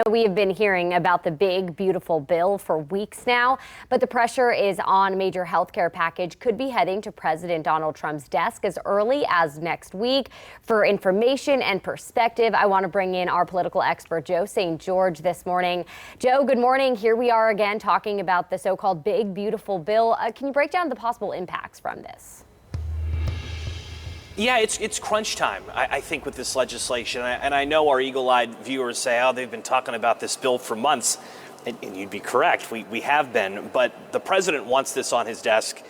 We have been hearing about the big, beautiful bill for weeks now, but the pressure is on. A major health care package could be heading to President Donald Trump's desk as early as next week. For information and perspective, I want to bring in our political expert, Joe St. George, this morning. Joe, good morning. Here we are again talking about the so-called big, beautiful bill. Can you break down the possible impacts from this? Yeah, it's crunch time, I think, with this legislation. And I know our eagle-eyed viewers say, oh, they've been talking about this bill for months. And you'd be correct. We have been. But the president wants this on his desk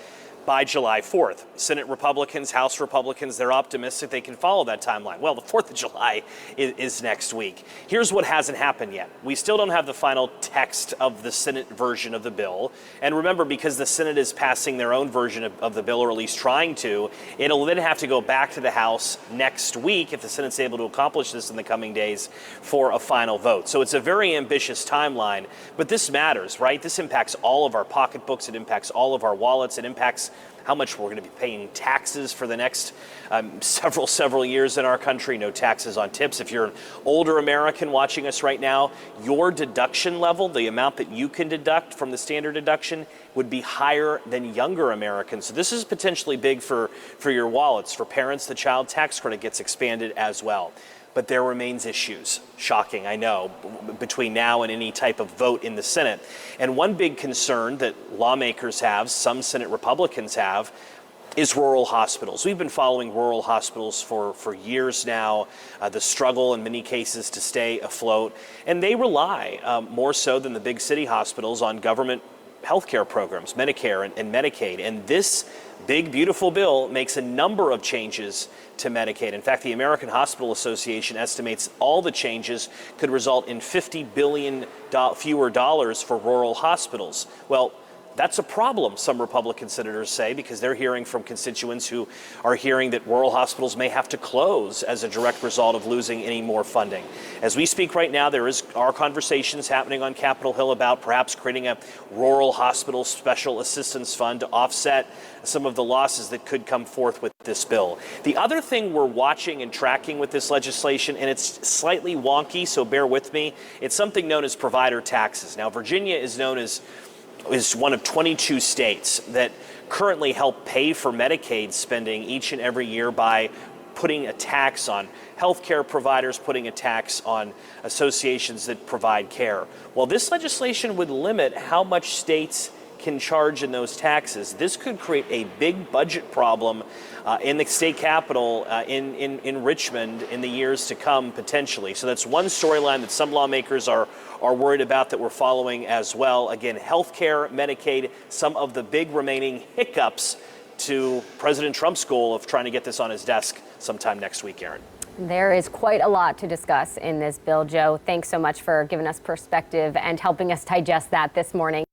by July 4th. Senate Republicans, House Republicans, they're optimistic they can follow that timeline. Well, the 4th of July is next week. Here's what hasn't happened yet. We still don't have the final text of the Senate version of the bill. And remember, because the Senate is passing their own version of the bill, or at least trying to, it'll then have to go back to the House next week, if the Senate's able to accomplish this in the coming days, for a final vote. So it's a very ambitious timeline, but this matters, right? This impacts all of our pocketbooks. It impacts all of our wallets. It impacts how much we're going to be paying taxes for the next several years in our country. No taxes on tips. If you're an older American watching us right now, your deduction level, the amount that you can deduct from the standard deduction, would be higher than younger Americans. So this is potentially big for your wallets. For parents, the child tax credit gets expanded as well. But there remains issues, shocking, I know, between now and any type of vote in the Senate. And one big concern that lawmakers have, some Senate Republicans have, is rural hospitals. We've been following rural hospitals for years now, the struggle in many cases to stay afloat. And they rely, more so than the big city hospitals, on government healthcare programs, Medicare and Medicaid. And this big, beautiful bill makes a number of changes to Medicaid. In fact, the American Hospital Association estimates all the changes could result in $50 billion fewer dollars for rural hospitals. Well, that's a problem, some Republican senators say, because they're hearing from constituents who are hearing that rural hospitals may have to close as a direct result of losing any more funding. As we speak right now, there are conversations happening on Capitol Hill about perhaps creating a rural hospital special assistance fund to offset some of the losses that could come forth with this bill. The other thing we're watching and tracking with this legislation, and it's slightly wonky, so bear with me, it's something known as provider taxes. Now, Virginia is one of 22 states that currently help pay for Medicaid spending each and every year by putting a tax on healthcare providers, putting a tax on associations that provide care. Well, this legislation would limit how much states can charge in those taxes. This could create a big budget problem in the state capital in Richmond in the years to come, potentially. So that's one storyline that some lawmakers are worried about, that we're following as well. Again, healthcare, Medicaid, some of the big remaining hiccups to President Trump's goal of trying to get this on his desk sometime next week, Aaron. There is quite a lot to discuss in this bill, Joe. Thanks so much for giving us perspective and helping us digest that this morning.